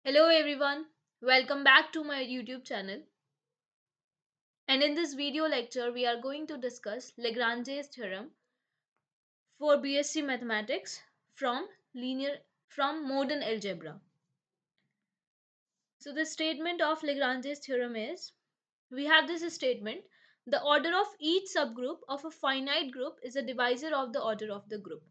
Hello everyone, welcome back to my YouTube channel. And in this video lecture, we are going to discuss Lagrange's theorem for BSc Mathematics from linear from modern algebra. So the statement of Lagrange's theorem is we have this statement: the order of each subgroup of a finite group is a divisor of the order of the group.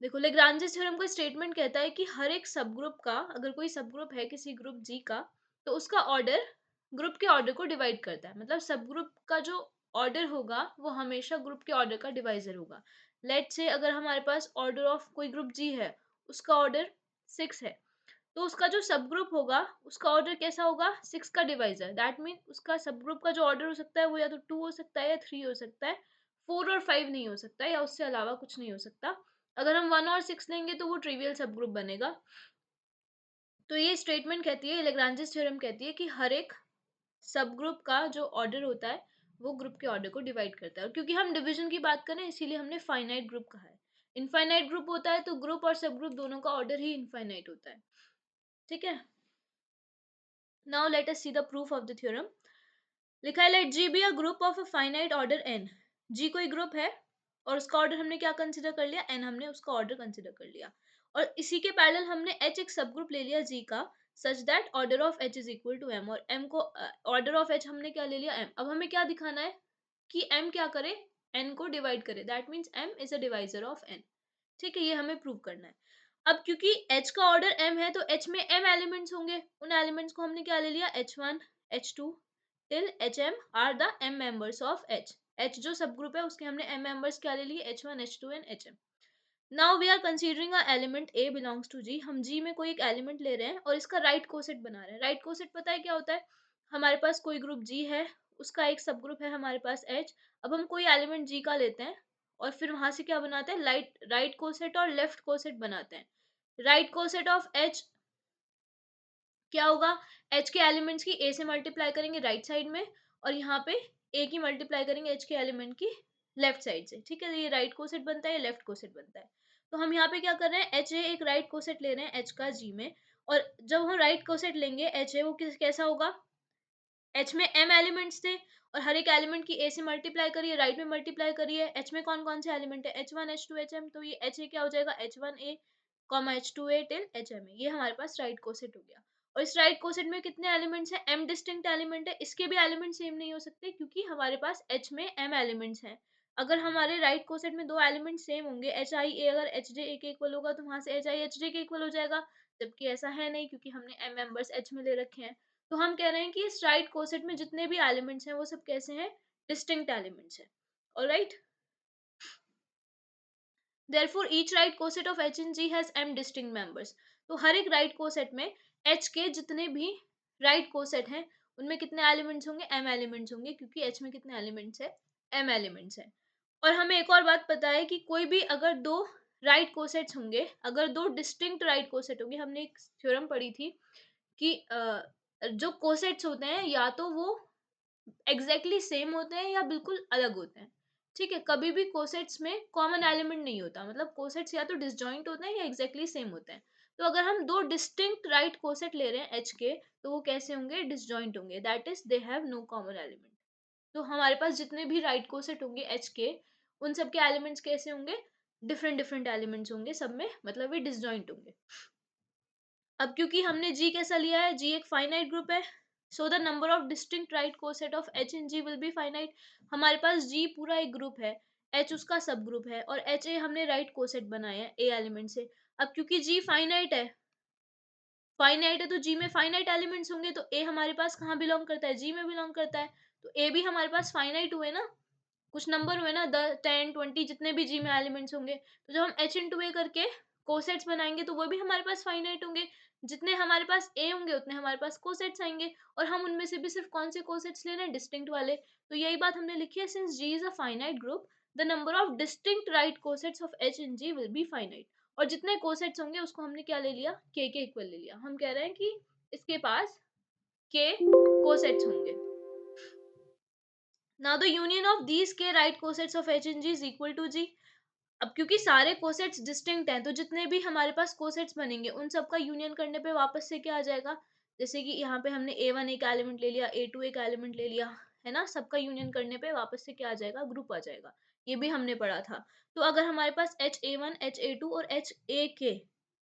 देखो Lagrange's theorem का statement कहता है कि हर एक सब group का, अगर कोई सब ग्रुप है किसी ग्रुप जी का, तो उसका ऑर्डर ग्रुप के ऑर्डर को डिवाइड करता है। मतलब सब ग्रुप का जो ऑर्डर होगा वो हमेशा ग्रुप के ऑर्डर का डिवाइजर होगा। लेट्स से अगर हमारे पास ऑर्डर ऑफ कोई ग्रुप जी है, उसका ऑर्डर 6 है, तो उसका जो सब ग्रुप होगा उसका ऑर्डर कैसा होगा? 6 का डिवाइजर। दैट मीन उसका सब ग्रुप का जो ऑर्डर हो सकता है वो या तो 2 हो सकता है या 3 हो सकता है, 4 और 5 नहीं हो सकता, या उससे अलावा कुछ नहीं हो सकता। अगर हम 1 और 6 लेंगे तो वो ट्रिवियल सब ग्रुप बनेगा। तो ये स्टेटमेंट कहती है, लेग्रांजेस थ्योरम कहती है कि हर एक सब ग्रुप का जो ऑर्डर होता है वो ग्रुप के ऑर्डर को डिवाइड करता है। और क्योंकि हम डिवीजन की बात करें इसीलिए हमने फाइनाइट ग्रुप कहा है। इनफाइनाइट ग्रुप होता है तो ग्रुप और सब ग्रुप दोनों का ऑर्डर ही इनफाइनाइट होता है। ठीक है, now let us see the proof of the theorem. लिखा है let G be a group of a finite order N. G कोई ग्रुप है और उसका ऑर्डर हमने क्या कंसिडर कर लिया? एन। हमने उसका ऑर्डर कंसिडर कर लिया और इसी के पैरेलल हमने एच एक सब ग्रुप ले लिया जी का, such that order of H is equal to M. और एम को ऑर्डर ऑफ एच हमने क्या ले लिया? एम। अब हमें क्या दिखाना है कि एम क्या करे? एन को डिवाइड करे। That means M is a divisor of N. ठीक है, ये हमें प्रूव करना है। अब क्योंकि h का ऑर्डर m है तो h में m एलिमेंट्स होंगे। उन एलिमेंट्स को हमने क्या ले लिया? h1 h2 till hm are the m members of h। h जो सब ग्रुप है उसके हमने m मेंबर्स क्या ले लिए? h1 h2 and hm। Now we are considering a element a belongs to g। हम g में कोई एक एलिमेंट ले रहे हैं और इसका राइट कोसेट बना रहे हैं। राइट कोसेट पता है क्या होता है? हमारे पास कोई ग्रुप g है, उसका एक सब ग्रुप है हमारे पास h। अब हम कोई एलिमेंट g का लेते हैं और फिर वहां से क्या बनाते हैं? राइट कोसेट और लेफ्ट कोसेट बनाते हैं। राइट कोसेट ऑफ h क्या होगा? h के एलिमेंट्स की a से मल्टीप्लाई करेंगे राइट साइड में, और यहाँ पे a की मल्टीप्लाई करेंगे h के एलिमेंट की लेफ्ट साइड से। ठीक है, तो ये राइट कोसेट बनता है, ये लेफ्ट कोसेट बनता है। तो हम यहाँ पे क्या कर रहे हैं? एच ए एक राइट कोसेट ले रहे हैं h का g में, और जब हम राइट कोसेट लेंगे एच ए वो कैसा होगा? एच में m एलिमेंट्स थे और हर एक एलिमेंट की a से मल्टीप्लाई करिए, राइट में मल्टीप्लाई करिए। h में कौन कौन से एलिमेंट है? h1 h2 hm। तो ये h a क्या हो जाएगा? h1a h2a till hm। ये हमारे पास राइट कोसेट हो गया। और इस राइट कोसेट में कितने एलिमेंट्स हैं? m डिस्टिंक्ट एलिमेंट है। इसके भी एलिमेंट सेम नहीं हो सकते क्योंकि हमारे पास h में m एलिमेंट्स हैं। अगर हमारे राइट कोसेट में दो एलिमेंट सेम होंगे, एच आई ए अगर एच जे ए के इक्वल होगा तो वहां से एच आई एच जे के इक्वल हो जाएगा, जबकि ऐसा है नहीं क्योंकि हमने m मेंबर्स h में ले रखे हैं। तो हम कह रहे हैं कि इस राइट कोसेट में जितने भी एलिमेंट्स हैं वो सब कैसे हैं? डिस्टिंक्ट एलिमेंट्स हैं। Alright, therefore each right coset of h in g has m distinct members। तो हर एक राइट कोसेट में h के जितने भी राइट कोसेट हैं उनमें कितने एलिमेंट्स होंगे? m एलिमेंट्स होंगे, क्योंकि h में कितने एलिमेंट्स है? m एलिमेंट्स है। और हमें एक और बात पता है कि कोई भी अगर दो राइट कोसेट्स होंगे, अगर दो डिस्टिंक्ट राइट कोसेट होंगे, हमने एक थ्योरम पढ़ी थी कि जो कोसेट्स होते हैं या तो वो एग्जैक्टली सेम होते हैं या बिल्कुल अलग होते हैं। ठीक है, कभी भी कोसेट्स में कॉमन एलिमेंट नहीं होता। मतलब कोसेट्स या तो डिसजॉइंट होते हैं या एग्जैक्टली सेम होते हैं। तो अगर हम दो डिस्टिंक्ट राइट कोसेट ले रहे हैं एच के, तो वो कैसे होंगे? डिसजॉइंट होंगे। That is they have no common element. तो हमारे पास जितने भी राइट कोसेट होंगे एच के, उन सब के एलिमेंट्स कैसे होंगे? डिफरेंट डिफरेंट एलिमेंट्स होंगे सब में, मतलब ये डिसजॉइंट होंगे। अब क्योंकि हमने g कैसा लिया है? g एक फाइनाइट ग्रुप है, so the number of distinct right coset of h in g will be finite. हमारे पास g पूरा एक ग्रुप है, h उसका सब ग्रुप है और h a हमने राइट कोसेट बनाए हैं a एलिमेंट से। अब क्योंकि g फाइनाइट है तो g में फाइनाइट एलिमेंट्स होंगे, तो a हमारे पास कहाँ बिलोंग करता है? g में बिलोंग करता है। तो a भी हमारे पास फाइनाइट हुए ना, कुछ नंबर हुए ना, 10 10 20 जितने भी जी में एलिमेंट्स होंगे। तो जब हम एच इंटू ए करके कोसेट्स बनाएंगे तो वो भी हमारे पास फाइनाइट होंगे। जितने हमारे पास ए होंगे उतने हमारे पास कोसेट्स आएंगे, और हम उनमें से भी सिर्फ कौन से कोसेट्स ले रहे हैं? डिस्टिंक्ट वाले। तो यही बात हमने लिखी है, since G is a finite group the number of distinct right cosets of H in G will be finite. और जितने कोसेट्स होंगे उसको हमने क्या ले लिया? के इक्वल ले लिया। हम कह रहे हैं कि इसके पास के कोसेट्स होंगे। Now the union of these k right cosets of h in g is equal to g। अब क्योंकि सारे कोसेट्स डिस्टिंक्ट हैं, तो जितने भी हमारे पास कोसेट्स बनेंगे उन सबका यूनियन करने पे वापस से क्या आ जाएगा, जैसे कि यहाँ पे हमने A1 एक एलिमेंट ले लिया, A2 एक एलिमेंट ले लिया, है ना, सबका यूनियन करने पे वापस से क्या आ जाएगा, ग्रुप आ जाएगा। ये भी हमने पढ़ा था। तो अगर हमारे पास HA1, HA2 और HAK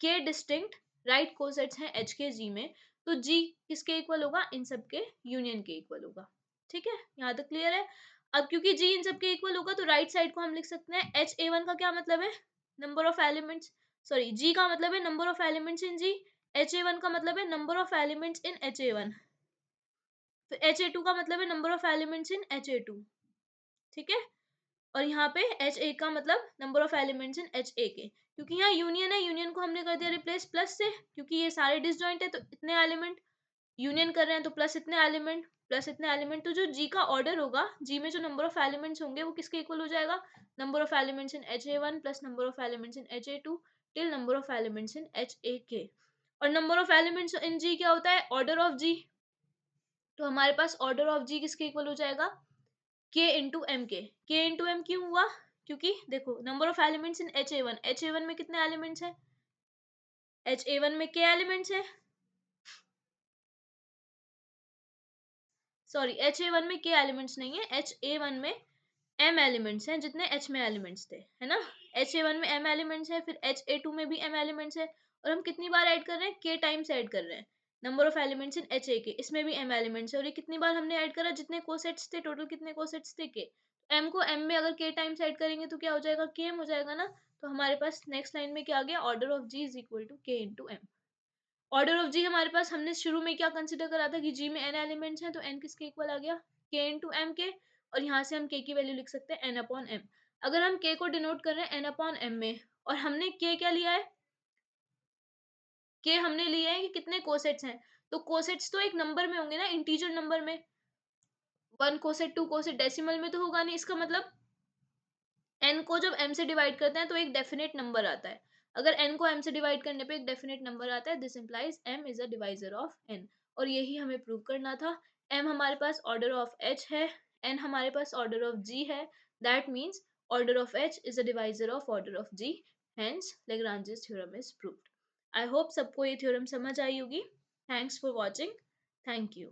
के डिस्टिंक्ट राइट कोसेट्स हैं HKG में, तो G किसके इक्वल होगा, इन सब के यूनियन के इक्वल होगा। ठीक है, यहाँ तक क्लियर है। अब क्योंकि G इन सब के इक्वल होगा तो राइट साइड को हम लिख सकते हैं HA1 का क्या मतलब है, number of elements, sorry G का मतलब है number of elements in G, HA1 का मतलब है number of elements in HA1, फिर HA2 का मतलब है number of elements in HA2। ठीक है, और यहाँ पे HA का मतलब number of elements in HAK, क्योंकि यहाँ यूनियन है, यूनियन को हमने कर दिया रिप्लेस प्लस से, क्योंकि ये सारे डिसजॉइंट है तो इतने एलिमेंट यूनियन कर रहे हैं, तो प्लस इतने एलिमेंट प्लस इतने एलिमेंट, तो जो जी का ऑर्डर होगा, जी में जो नंबर ऑफ एलिमेंट्स होंगे वो किसके इक्वल हो जाएगा, number of elements in HA1 plus number of elements in HA2 till number of elements in HAK। और नंबर ऑफ एलिमेंट्स इन जी क्या होता है, ऑर्डर ऑफ जी, तो हमारे पास ऑर्डर ऑफ जी किसके इक्वल हो जाएगा, k इंटू एम के। k इंटू एम क्यों हुआ, क्योंकि देखो number of elements in HA1, HA1 में कितने एलिमेंट्स हैं, HA1 में k एलिमेंट्स है, सॉरी HA1 में k एलिमेंट्स नहीं है, HA1 में m एलिमेंट्स हैं, जितने h में एलिमेंट्स थे, है ना। HA1 में m एलिमेंट्स हैं, फिर HA2 में भी m एलिमेंट्स हैं, और हम कितनी बार ऐड कर रहे हैं, k टाइम्स ऐड कर रहे हैं। Number of elements in HAK, इसमें भी m एलिमेंट्स है, और ये कितनी बार हमने ऐड करा, जितने कोसेट्स थे, टोटल कितने कोसेट्स थे, k। m को m में अगर k टाइम्स ऐड करेंगे तो क्या हो जाएगा, km हो जाएगा ना। तो हमारे पास नेक्स्ट लाइन में क्या आ गया, order of g is equal to k into M. Order of G हमारे पास, हमने शुरू में क्या कंसिडर करा था कि जी में n एलिमेंट्स हैं, तो n किसके इक्वल आ गया, k इंटू एम के, और यहाँ से हम k की वैल्यू लिख सकते हैं n अपॉन m। अगर हम k को डिनोट कर रहे हैं n अपॉन m में, और हमने k क्या लिया है, k हमने लिया है कि कितने कोसेट्स हैं, तो कोसेट्स तो एक नंबर में होंगे ना, इंटीजर नंबर में, 1 कोसेट 2 कोसेट, डेसिमल में तो होगा नहीं, इसका मतलब n को जब m से डिवाइड करते हैं तो एक डेफिनेट नंबर आता है। अगर n को m से डिवाइड करने पे एक डेफिनेट नंबर आता है, this implies m is a divisor of n। और यही हमें प्रूव करना था। m हमारे पास ऑर्डर ऑफ h है, n हमारे पास ऑर्डर ऑफ g है, that means order of h is a divisor of order of g, hence Lagrange's theorem is proved. I hope सबको ये थ्योरम समझ आई होगी। Thanks for watching. Thank you.